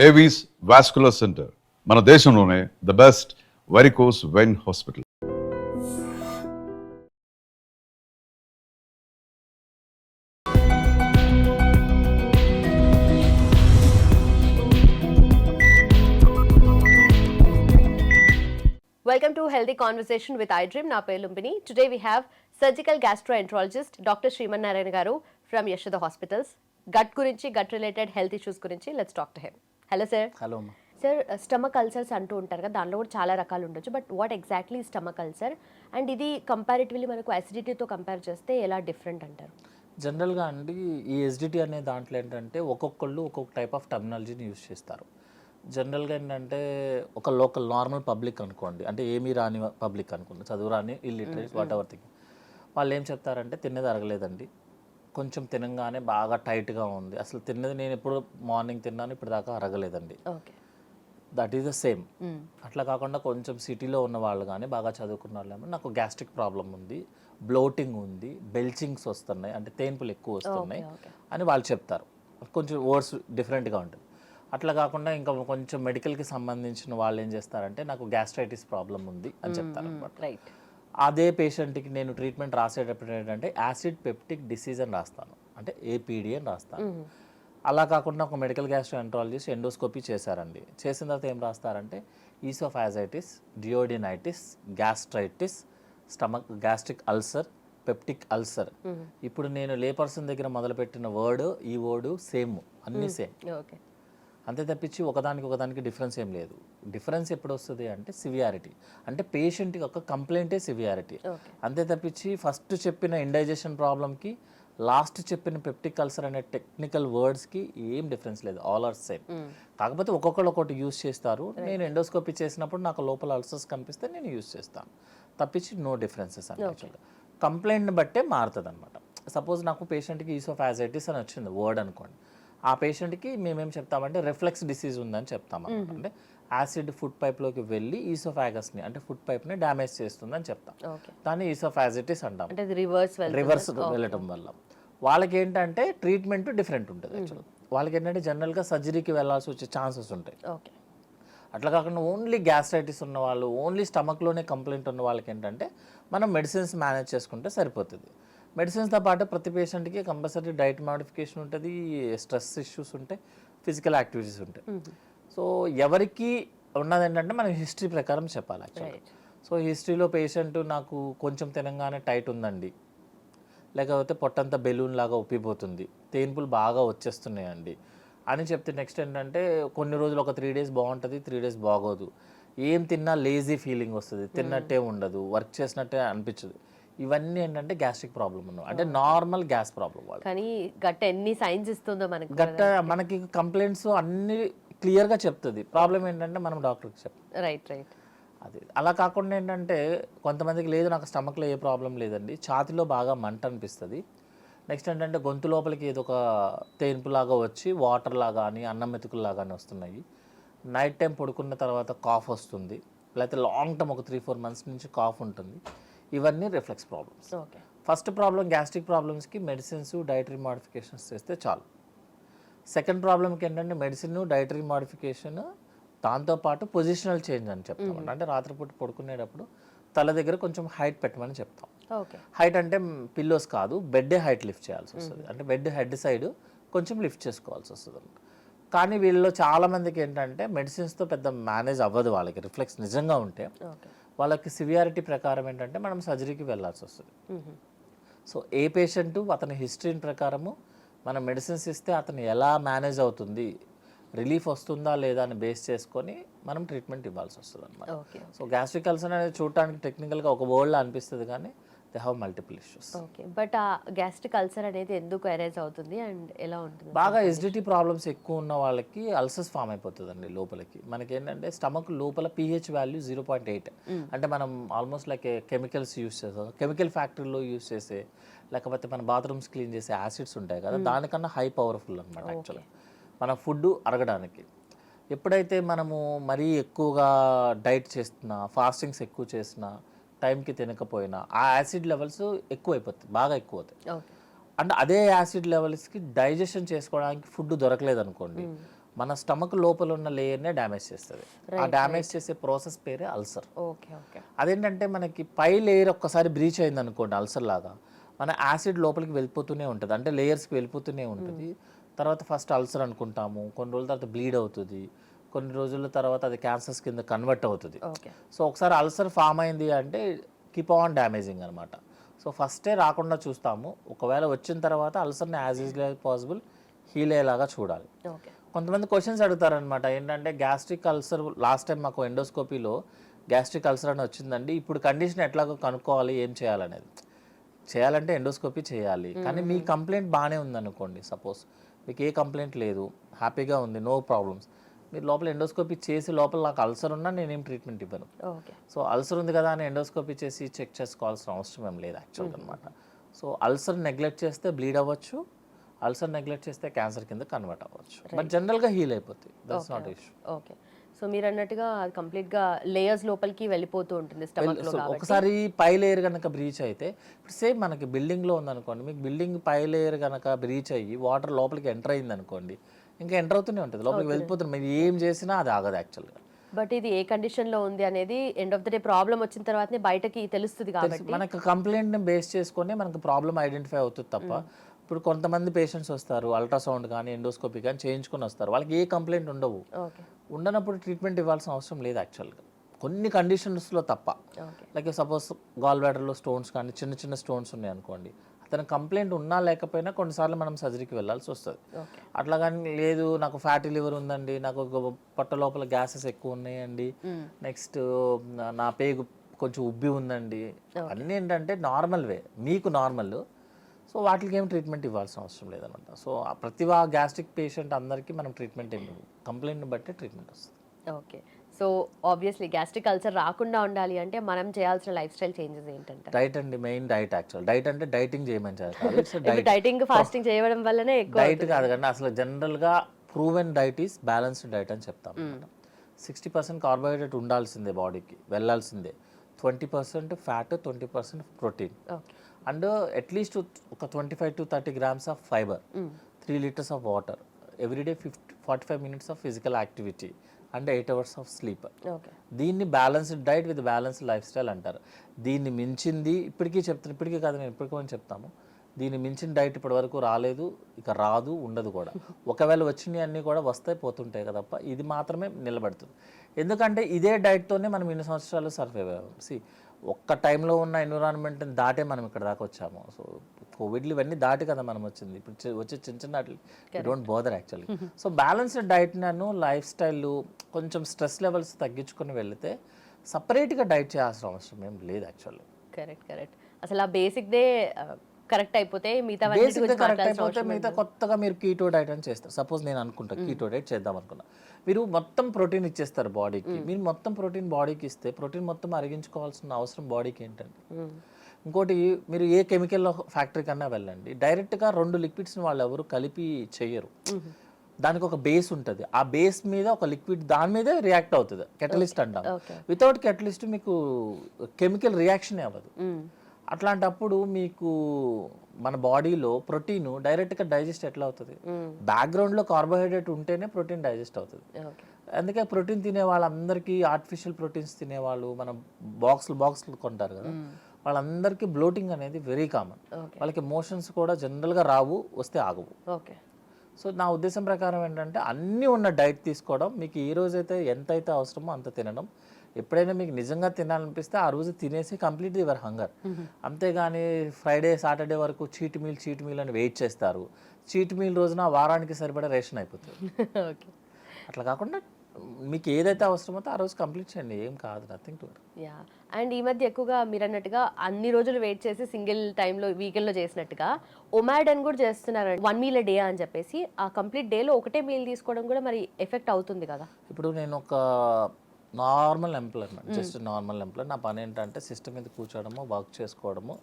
Avis vascular centre మన దేశంలోనే the best varicose vein hospital. Welcome to Healthy Conversation with iDream. Na peru Lumpini. Today we have surgical gastroenterologist Dr. Sriman Narayan Garu from Yashoda Hospitals. Gut gurinchi, gut related health issues gurinchi. Let's talk to him. Hello sir. Hello Sir, stomach ulcers అంటూ ఉంటారు కదా, దానిలో కూడా చాలా రకాలు ఉండొచ్చు. But what exactly stomach ulcer and ఇది comparatively మనకు అసిడిటీతో కంపేర్ చేస్తే ఎలా డిఫరెంట్ అంటారు? జనరల్గా అండి ఈ ఎస్డిటీ అనే దాంట్లో ఏంటంటే ఒక్కొక్కళ్ళు ఒక్కొక్క టైప్ ఆఫ్ టర్మినాలజీని యూజ్ చేస్తారు. జనరల్గా ఏంటంటే ఒక లోకల్ నార్మల్ పబ్లిక్ అనుకోండి, అంటే ఏమీ రాని పబ్లిక్ అనుకోండి, చదువు రాని ఇల్లిటరేట్ వాట్ ఎవర్ థింగ్, వాళ్ళు ఏం చెప్తారంటే తినేది అరగలేదండి, కొంచెం తినగానే బాగా టైట్గా ఉంది, అసలు తిన్నది నేను ఎప్పుడు మార్నింగ్ తిన్నాను ఇప్పుడు దాకా అరగలేదండి. Okay, that is the same. అట్లా కాకుండా కొంచెం సిటీలో ఉన్న వాళ్ళు కానీ బాగా చదువుకున్న వాళ్ళు నాకు గ్యాస్ట్రిక్ ప్రాబ్లం ఉంది, బ్లోటింగ్ ఉంది, బెల్చింగ్స్ వస్తున్నాయి, అంటే తేన్పులు ఎక్కువ వస్తున్నాయి అని వాళ్ళు చెప్తారు. కొంచెం వర్డ్స్ డిఫరెంట్గా ఉంటుంది. అట్లా కాకుండా ఇంకా కొంచెం మెడికల్కి సంబంధించిన వాళ్ళు ఏం చేస్తారంటే నాకు గ్యాస్ట్రైటిస్ ప్రాబ్లం ఉంది అని చెప్తారు అనమాట. రైట్. అదే పేషెంట్కి నేను ట్రీట్మెంట్ రాసేటప్పుడు ఏంటంటే యాసిడ్ పెప్టిక్ డిసీజ్ అని రాస్తాను, అంటే ఏపీడీ అని రాస్తాను. అలా కాకుండా ఒక మెడికల్ గ్యాస్ట్రోఎంట్రాలజిస్ట్ ఎండోస్కోపీ చేశారండి, చేసిన తర్వాత ఏం రాస్తారంటే esophagitis, duodenitis, gastritis, stomach gastric ulcer, peptic ulcer. ఇప్పుడు నేను లే పర్సన్ దగ్గర మొదలుపెట్టిన వర్డ్ ఈ వర్డ్ సేమ్, అన్నీ సేమ్. ఓకే, అంతే తప్పించి ఒకదానికి డిఫరెన్స్ ఏం లేదు. డిఫరెన్స్ ఎప్పుడు వస్తుంది అంటే సివియారిటీ, అంటే పేషెంట్ యొక్క కంప్లైంటే సివియారిటీ. అంతే తప్పించి ఫస్ట్ చెప్పిన ఇండైజెషన్ ప్రాబ్లమ్కి లాస్ట్ చెప్పిన పెప్టిక్ అల్సర్ అనే టెక్నికల్ వర్డ్స్కి ఏం డిఫరెన్స్ లేదు, ఆల్ ఆర్ సేమ్. కాకపోతే ఒక్కొక్కరు ఒకటి యూజ్ చేస్తారు. నేను ఎండోస్కోపీ చేసినప్పుడు నాకు లోపల అల్సర్స్ కనిపిస్తే నేను యూజ్ చేస్తాను, తప్పించి నో డిఫరెన్సెస్ అని. యాక్చువల్గా కంప్లైంట్ని బట్టే మారుతుంది అనమాట. సపోజ్ నాకు పేషెంట్కి ఈసోఫాజైటిస్ అని వచ్చింది వర్డ్ అనుకోండి, ఆ పేషెంట్కి మేమేం చెప్తామంటే రిఫ్లెక్స్ డిసీజ్ ఉందని చెప్తాం అనమాట. అంటే యాసిడ్ ఫుడ్ పైప్లోకి వెళ్ళి ఈసోఫాగస్ని, అంటే ఫుడ్ పైప్ని డ్యామేజ్ చేస్తుందని చెప్తాం. దాన్ని ఈసోఫాజిటిస్ అంటాం, రివర్స్ వెళ్ళటం వల్ల. వాళ్ళకి ఏంటంటే ట్రీట్మెంట్ డిఫరెంట్ ఉంటుంది. యాక్చువల్గా వాళ్ళకి ఏంటంటే జనరల్గా సర్జరీకి వెళ్ళాల్సి వచ్చే ఛాన్సెస్ ఉంటాయి. అట్లా కాకుండా ఓన్లీ గ్యాస్ట్రైటిస్ ఉన్న వాళ్ళు, ఓన్లీ స్టమక్లోనే కంప్లైంట్ ఉన్న వాళ్ళకి ఏంటంటే మనం మెడిసిన్స్ మేనేజ్ చేసుకుంటే సరిపోతుంది. మెడిసిన్స్తో పాటు ప్రతి పేషెంట్కి కంపల్సరీ డైట్ మోడిఫికేషన్ ఉంటుంది, స్ట్రెస్ ఇష్యూస్ ఉంటాయి, ఫిజికల్ యాక్టివిటీస్ ఉంటాయి. సో ఎవరికి ఉన్నది ఏంటంటే మనం హిస్టరీ ప్రకారం చెప్పాలి యాక్చువల్లీ. సో హిస్టరీలో పేషెంట్ నాకు కొంచెం తినగానే టైట్ ఉందండి, లేకపోతే పొట్టంతా బెలూన్ లాగా ఉప్పిపోతుంది, తేన్పులు బాగా వచ్చేస్తున్నాయండి అని చెప్తే నెక్స్ట్ ఏంటంటే కొన్ని రోజులు ఒక 3 days బాగుంటుంది, 3 days బాగోదు, ఏం తిన్నా లేజీ ఫీలింగ్ వస్తుంది, తిన్నట్టే ఉండదు, వర్క్ చేసినట్టే అనిపించదు. ఇవన్నీ ఏంటంటే గ్యాస్ట్రిక్ ప్రాబ్లం ఉన్నాం, అంటే నార్మల్ గ్యాస్ ప్రాబ్లం. వాళ్ళు కానీ గట్ట ఎన్ని సైన్స్ ఇస్తుందో మనకి, గట్ట మనకి కంప్లైంట్స్ అన్ని క్లియర్గా చెప్తుంది. ప్రాబ్లం ఏంటంటే మనం డాక్టర్కి చెప్తాం. Right right. అది అలా కాకుండా ఏంటంటే కొంతమందికి లేదు నాకు స్టమక్లో ఏ ప్రాబ్లం లేదండి, ఛాతిలో బాగా మంట అనిపిస్తుంది, నెక్స్ట్ ఏంటంటే గొంతు లోపలికి ఏదో ఒక తేన్పులాగా వచ్చి వాటర్ లాగా అని అన్నం మెతుకుల్లాగా అని వస్తున్నాయి, నైట్ టైం పడుకున్న తర్వాత కాఫ్ వస్తుంది, లేకపోతే లాంగ్ టర్మ్ ఒక 3-4 months నుంచి కాఫ్ ఉంటుంది. ఇవన్నీ reflux problems. First problem gastric ప్రాబ్లమ్స్కి మెడిసిన్స్, డైటరీ మోడిఫికేషన్స్ చేస్తే చాలు. సెకండ్ ప్రాబ్లంకి ఏంటంటే మెడిసిన్, డైటరీ మోడిఫికేషన్, దాంతోపాటు పొజిషనల్ చేంజ్ అని చెప్తాం. అంటే రాత్రిపూట పడుకునేటప్పుడు తల దగ్గర కొంచెం హైట్ పెట్టమని చెప్తాం. హైట్ అంటే పిల్లోస్ కాదు, బెడ్ హైట్ లిఫ్ట్ చేయాల్సి వస్తుంది, అంటే బెడ్ హెడ్ సైడ్ కొంచెం లిఫ్ట్ చేసుకోవాల్సి వస్తుంది అనమాట. కానీ వీళ్ళలో చాలామందికి ఏంటంటే మెడిసిన్స్తో పెద్ద మేనేజ్ అవ్వదు, వాళ్ళకి రిఫ్లెక్స్ నిజంగా ఉంటే వాళ్ళకి సివియారిటీ ప్రకారం ఏంటంటే మనం సర్జరీకి వెళ్ళాల్సి వస్తుంది. సో ఏ పేషెంట్ అతని హిస్టరీ ప్రకారము మనం మెడిసిన్స్ ఇస్తే అతను ఎలా మేనేజ్ అవుతుంది, రిలీఫ్ వస్తుందా లేదా అని బేస్ చేసుకొని మనం ట్రీట్మెంట్ ఇవ్వాల్సి వస్తుంది అనమాట. సో గ్యాస్ట్రిక్ అల్సర్ అనేది చూడటానికి టెక్నికల్గా ఒక వర్డ్లో అనిపిస్తుంది కానీ they have multiple issues. Okay, but ఆ గ్యాస్ట్రిక్ అల్సర్ అనేది ఎందుకు అరైజ్ అవుతుంది అండ్ ఎలా ఉంటుంది? బాగా ఎసిడిటీ ప్రాబ్లమ్స్ ఎక్కువ ఉన్న వాళ్ళకి అల్సర్స్ ఫామ్ అయిపోతుందండి లోపలికి. మనకి ఏంటంటే స్టమక్ లోపల pH వాల్యూ 0.8, అంటే మనం ఆల్మోస్ట్ లైక్ కెమికల్స్ యూస్ చేస్తాం, కెమికల్ ఫ్యాక్టరీలో యూస్ చేసే లేకపోతే మన బాత్రూమ్స్ క్లీన్ చేసే యాసిడ్స్ ఉంటాయి కదా, దానికన్నా హై పవర్ఫుల్ అనమాట యాక్చువల్గా మన ఫుడ్ అరగడానికి. ఎప్పుడైతే మనము మరీ ఎక్కువగా డైట్ చేస్తున్నా, ఫాస్టింగ్స్ ఎక్కువ చేసినా, టైంకి తినకపోయినా ఆ యాసిడ్ లెవెల్స్ ఎక్కువైపోతాయి, బాగా ఎక్కువ అవుతాయి. అంటే అదే యాసిడ్ లెవెల్స్కి డైజెషన్ చేసుకోవడానికి ఫుడ్ దొరకలేదు అనుకోండి, మన స్టమక్ లోపల ఉన్న లేయర్నే డ్యామేజ్ చేస్తుంది. ఆ డ్యామేజ్ చేసే ప్రాసెస్ పేరే అల్సర్. Okay okay. అదేంటంటే మనకి పై లేయర్ ఒక్కసారి బ్రీచ్ అయింది అనుకోండి అల్సర్ లాగా, మన యాసిడ్ లోపలికి వెళ్ళిపోతూనే ఉంటుంది, అంటే లేయర్స్కి వెళ్ళిపోతూనే ఉంటుంది. తర్వాత ఫస్ట్ అల్సర్ అనుకుంటాము, కొన్ని రోజుల తర్వాత బ్లీడ్ అవుతుంది, కొన్ని రోజుల తర్వాత అది క్యాన్సర్స్ కింద కన్వర్ట్ అవుతుంది. ఓకే. సో ఒకసారి అల్సర్ ఫామ్ అయింది అంటే కీప్ ఆన్ డ్యామేజింగ్ అనమాట. సో ఫస్టే రాకుండా చూస్తాము, ఒకవేళ వచ్చిన తర్వాత అల్సర్ని as easily as possible heal అయ్యేలాగా చూడాలి. ఓకే. కొంతమంది క్వశ్చన్స్ అడుగుతారనమాట, ఏంటంటే గ్యాస్ట్రిక్ అల్సర్ లాస్ట్ టైం మాకు ఎండోస్కోపీలో గ్యాస్ట్రిక్ అల్సర్ అని వచ్చిందండి, ఇప్పుడు కండిషన్ ఎట్లాగో కనుక్కోవాలి, ఏం చేయాలనేది. చేయాలంటే ఎండోస్కోపీ చేయాలి, కానీ మీ కంప్లైంట్ బాగానే ఉందనుకోండి, సపోజ్ మీకు ఏ కంప్లైంట్ లేదు, హ్యాపీగా ఉంది, నో ప్రాబ్లమ్స్, మీరు లోపల ఎండోస్కోపీ చేసి లోపల నాకు అల్సర్ ఉన్నా నేనేం ట్రీట్మెంట్ ఇవ్వను. ఓకే. సో అల్సర్ ఉంది కదా అని ఎండోస్కోపీ చేసి చెక్ చేసుకోవాల్సిన అవసరం ఏం లేదు యాక్చువల్గా అనమాట. సో అల్సర్ నెగ్లెక్ట్ చేస్తే బ్లీడ్ అవ్వచ్చు, అల్సర్ నెగ్లెక్ట్ చేస్తే క్యాన్సర్ కింద కన్వర్ట్ అవ్వచ్చు, బట్ జనరల్గా హీల్ అయిపోతుంది, that's not issue. Okay. So మీరు అన్నట్టుగా అది కంప్లీట్గా లేయర్స్ లోపలికి వెళ్ళిపోతూ ఉంటుంది స్టమక్లో కాబట్టి. ఒకసారి పై లేయర్ కనుక బ్రీచ్ అయితే, ఇప్పుడు సేమ్ మనకి బిల్డింగ్లో ఉందనుకోండి, మీకు బిల్డింగ్ పై లేయర్ కనుక బ్రీచ్ అయ్యి వాటర్ లోపలికి ఎంటర్ అయింది అనుకోండి, ఇంకా ఎంటర్ అవుతూనే ఉంటుంది, లోపలికి వెళ్ళిపోతుంది, మీరు ఏం చేసినా అది ఆగదు యాక్చువల్గా. బట్ ఇది ఏ కండిషన్లో ఉంది అనేది end of the day problem వచ్చిన తర్వాతనే బయటకి తెలుస్తుంది కాబట్టి మనకు కంప్లైంట్ని బేస్ చేసుకొని మనకు ప్రాబ్లం ఐడెంటిఫై అవుతుంది తప్ప, ఇప్పుడు కొంతమంది పేషెంట్స్ వస్తారు అల్ట్రాసౌండ్ కానీ ఎండోస్కోపీ కానీ చేయించుకొని వస్తారు, వాళ్ళకి ఏ కంప్లైంట్ ఉండవు, ఉండనప్పుడు ట్రీట్మెంట్ ఇవ్వాల్సిన అవసరం లేదు యాక్చువల్గా, కొన్ని కండిషన్స్లో తప్ప. లైక్ సపోజ్ గాల్ బ్లాడర్లో స్టోన్స్ కానీ చిన్న చిన్న స్టోన్స్ ఉన్నాయి అనుకోండి, అతను కంప్లైంట్ ఉన్నా లేకపోయినా కొన్నిసార్లు మనం సర్జరీకి వెళ్ళాల్సి వస్తుంది. అట్లా కానీ లేదు నాకు ఫ్యాటీ లివర్ ఉందండి, నాకు పొట్ట లోపల గ్యాసెస్ ఎక్కువ ఉన్నాయండి, నెక్స్ట్ నా పేగు కొంచెం ఉబ్బి ఉందండి, అన్నీ ఏంటంటే నార్మల్ వే, మీకు నార్మల్, సో వాటికి ఏం ట్రీట్మెంట్ ఇవ్వాల్సిన అవసరం లేదనమాట. సో ప్రతి గ్యాస్ట్రిక్ పేషెంట్ అందరికీ మనం ట్రీట్మెంట్ ఏమి కంప్లైంట్ని బట్టి ట్రీట్మెంట్ వస్తుంది. Okay. So obviously gastric ulcer రాకుండా ఉండాలి అంటే మనం చేయాల్సిన లైఫ్ స్టైల్ చేంజెస్ ఏంటంటే డైట్ అండి, మెయిన్ డైట్. యాక్చువల్ డైట్ అంటే డైటింగ్ చేయమని చెప్పాలి, డైటింగ్ ఫాస్టింగ్ చేయడం వల్లనే ఎక్కువ డైట్ కాదు కానీ అసలు జనరల్గా proven diet is balanced diet అని చెప్తాం. 60% కార్బోహైడ్రేట్ ఉండాల్సిందే బాడీకి, వెళ్ళాల్సిందే, 20% ఫ్యాట్, 20% ప్రోటీన్, అండ్ అట్లీస్ట్ ఒక 25 to 30 grams of fiber, 3 liters of water, everyday 45 minutes of physical activity and 8 hours of sleep. దీన్ని balanced diet with balanced lifestyle అంటారు. దీన్ని మించింది ఇప్పటికీ చెప్తాను, ఇప్పటికీ కాదు నేను ఇప్పటికీ చెప్తాము, దీన్ని మించిన డైట్ ఇప్పటి వరకు రాలేదు, ఇక రాదు, ఉండదు కూడా. ఒకవేళ వచ్చినవి అన్నీ కూడా వస్తాయి పోతుంటాయి కదా తప్ప, ఇది మాత్రమే నిలబడుతుంది. ఎందుకంటే ఇదే డైట్తోనే మనం ఇన్ని సంవత్సరాలు సర్వైవ్ అయ్యాం. ఒక్క టైంలో ఉన్న ఎన్విరాన్మెంట్ని దాటే మనం ఇక్కడ దాకా వచ్చాము. సో కోవిడ్లు ఇవన్నీ దాటి కదా మనం వచ్చింది, ఇప్పుడు వచ్చే చిన్న చిన్న వాటి don't bother actually. So balanced diet నన్ను లైఫ్ స్టైల్ కొంచెం స్ట్రెస్ లెవెల్స్ తగ్గించుకొని వెళితే సపరేట్గా డైట్ చేయాల్సిన అవసరం ఏం లేదు యాక్చువల్లీ. కరెక్ట్. అసలు ఆ బేసిక్దే కరెక్ట్ అయిపోతే మిగతా కరెక్ట్ అయిపోతే మిగతా కొత్తగా మీరు కీటో డైట్ అని చేస్తారు. సపోజ్ నేను అనుకుంటా కీటో డైట్ చేద్దాం అనుకున్నా, మీరు మొత్తం ప్రోటీన్ ఇచ్చేస్తారు బాడీకి, మీరు మొత్తం ప్రోటీన్ బాడీకి ఇస్తే ప్రోటీన్ మొత్తం అరిగించుకోవాల్సిన అవసరం బాడీకి ఏంటండి? ఇంకోటి, మీరు ఏ కెమికల్ ఫ్యాక్టరీ కన్నా వెళ్ళండి, డైరెక్ట్గా 2 లిక్విడ్స్ని వాళ్ళు ఎవరు కలిపి చెయ్యరు, దానికి ఒక బేస్ ఉంటుంది, ఆ బేస్ మీద ఒక లిక్విడ్ దాని మీదే రియాక్ట్ అవుతుంది, కెటలిస్ట్ అంటాం. వితౌట్ కెటలిస్ట్ మీకు కెమికల్ రియాక్షన్ అవ్వదు. అట్లాంటప్పుడు మీకు మన బాడీలో ప్రోటీన్ డైరెక్ట్గా డైజెస్ట్ ఎట్లా అవుతుంది? బ్యాక్గ్రౌండ్లో కార్బోహైడ్రేట్ ఉంటేనే ప్రోటీన్ డైజెస్ట్ అవుతుంది. అందుకే ప్రోటీన్ తినే వాళ్ళందరికీ, ఆర్టిఫిషియల్ ప్రోటీన్స్ తినేవాళ్ళు, మన బాక్స్లు కొంటారు కదా, వాళ్ళందరికీ బ్లోటింగ్ అనేది వెరీ కామన్. వాళ్ళకి మోషన్స్ కూడా జనరల్గా రావు, వస్తే ఆగవు. సో నా ఉద్దేశం ప్రకారం ఏంటంటే అన్నీ ఉన్న డైట్ తీసుకోవడం, మీకు ఏ రోజైతే ఎంతైతే అవసరమో అంత తినడం, ఎప్పుడైనా మీకు నిజంగా తినాలనిపిస్తే ఆ రోజు తినేసి కంప్లీట్ యువర్ హంగర్. అంతేగాని ఫ్రైడే సాటర్డే వరకు చీట్ మీల్ అని వెయిట్ చేస్తారు, చీట్ మీల్ రోజున వారానికి సరిపడా రేషన్ అయిపోతుంది. అట్లా కాకుండా మీకు ఏదైతే అవసరమో ఆ రోజు కంప్లీట్ చేయండి, ఏం కాదు, నథింగ్ టు. అండ్ ఈ మధ్య ఎక్కువగా మీరు అన్నట్టుగా అన్ని రోజులు వెయిట్ చేసి సింగిల్ టైంలో వీకెండ్లో చేసినట్టుగా ఒమాడ్ అని కూడా చేస్తున్నారు, 1 meal a day అని చెప్పేసి. ఆ కంప్లీట్ డేలో ఒకటే మీల్ తీసుకోవడం కూడా మరి ఎఫెక్ట్ అవుతుంది కదా? ఇప్పుడు నేను ఒక normal employee, just normal employee, నా పని ఏంటంటే సిస్టమ్ మీద కూర్చోవడము, వర్క్ చేసుకోవడము,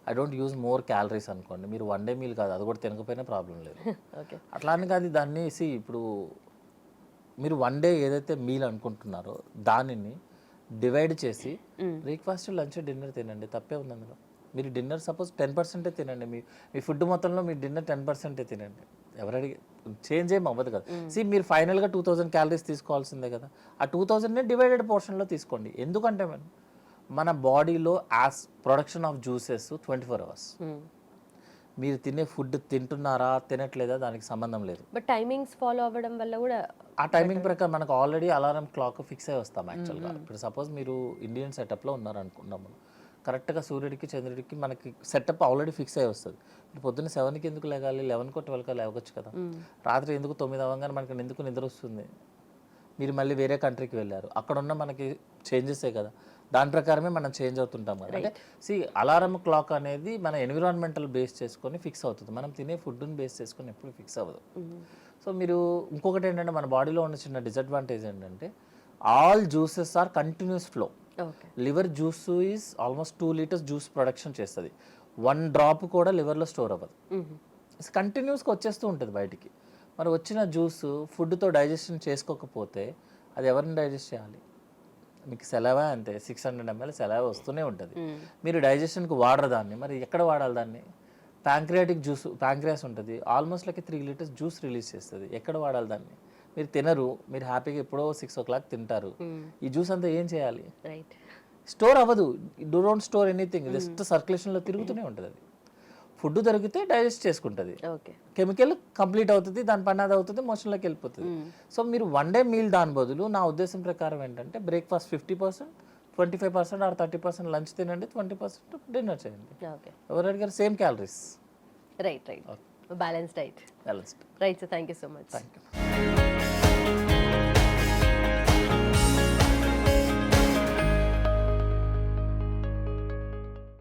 I don't use more calories అనుకోండి. మీరు 1 day మీల్ కాదు, అది కూడా తినకపోయినా ప్రాబ్లం లేదు. అట్లా అని కాదు, దాన్ని ఇప్పుడు మీరు 1 day ఏదైతే మీల్ అనుకుంటున్నారో దానిని డివైడ్ చేసి బ్రేక్ఫాస్ట్, లంచ్, డిన్నర్ తినండి, తప్పే ఉంది అందులో. మీరు డిన్నర్ సపోజ్ 10% తినండి, మీ ఫుడ్ మొత్తంలో మీ డిన్నర్ 10% తినండి, ఎవరు అడిగి చేంజ్ ఏం అవ్వదు కదా. మీరు ఫైనల్గా 2000 క్యాలరీస్ తీసుకోవాల్సిందే కదా. ఆ 2000నే డివైడెడ్ పోర్షన్లో తీసుకోండి. ఎందుకంటే మన బాడీలో as production of juices 24 hours. మీరు తినే ఫుడ్ తింటున్నారా తినట్లేదా దానికి సంబంధం లేదు. బట్ టైమింగ్స్ ఫాలో అవ్వడం వల్ల కూడా ఆ టైమింగ్ ప్రకారం మనకు ఆల్రెడీ అలారం క్లాక్ ఫిక్స్ అయి వస్తాం యాక్చువల్గా. ఇప్పుడు సపోజ్ మీరు ఇండియన్ సెటప్లో ఉన్నారనుకున్నాము, కరెక్ట్గా సూర్యుడికి చంద్రుడికి మనకి సెటప్ ఆల్రెడీ ఫిక్స్ అయి వస్తుంది. ఇప్పుడు పొద్దున్న 7కి ఎందుకు లేగాలి, 11కో 12కో లేవచ్చు కదా. రాత్రి ఎందుకు 9 అవ్వగానే మనకి ఎందుకు నిద్ర వస్తుంది. మీరు మళ్ళీ వేరే కంట్రీకి వెళ్ళారు, అక్కడ ఉన్న మనకి చేంజెసే కదా, దాని ప్రకారమే మనం చేంజ్ అవుతుంటాం కదా. అంటే అలారం క్లాక్ అనేది మన ఎన్విరాన్మెంటల్ బేస్ చేసుకొని ఫిక్స్ అవుతుంది, మనం తినే ఫుడ్ని బేస్ చేసుకొని ఎప్పుడు ఫిక్స్ అవ్వదు. సో మీరు ఇంకొకటి ఏంటంటే మన బాడీలో ఉన్న చిన్న డిసడ్వాంటేజ్ ఏంటంటే all juices are continuous flow. Liver juice is almost 2 litres juice production చేస్తుంది, 1 డ్రాప్ కూడా లివర్లో స్టోర్ అవ్వదు, కంటిన్యూస్గా వచ్చేస్తూ ఉంటుంది బయటికి. మరి వచ్చిన జ్యూస్ ఫుడ్తో డైజెషన్ చేసుకోకపోతే అది ఎవరిని డైజెస్ట్ చేయాలి. మీకు సెలవా అంతే, 600 ml సెలవా వస్తూనే ఉంటుంది. మీరు డైజెషన్కి వాడరు దాన్ని, మరి ఎక్కడ వాడాలి దాన్ని. ప్యాంక్రియాటిక్ జ్యూస్, ప్యాంక్రియాస్ ఉంటుంది, almost like 3 litres juice release చేస్తుంది, ఎక్కడ వాడాలి దాన్ని. మీరు తినరు, మీరు హ్యాపీగా ఎప్పుడో 6 o'clock తింటారు. ఈ జ్యూస్ అంతా ఏం చేయాలి, స్టోర్ అవ్వదు. డోంట్ స్టోర్ ఎనీథింగ్, జస్ట్ సర్క్యులేషన్లో తిరుగుతూనే ఉంటుంది. అది ఫుడ్ దొరికితే డైజెస్ట్ చేసుకుంటుంది, కెమికల్ కంప్లీట్ అవుతుంది, దాని పని అది అవుతుంది, మోషన్లోకి వెళ్ళిపోతుంది. సో మీరు 1 day మీల్ దాని బదులు నా ఉద్దేశం ప్రకారం ఏంటంటే బ్రేక్ఫాస్ట్ 50%, 25% ఆర్ 30% లంచ్ తినండి, 20% డిన్నర్ చేయండి. ఎవరు అడిగారు, same calories. Right balance diet. Balanced. Right sir, thank you so much. Thank you.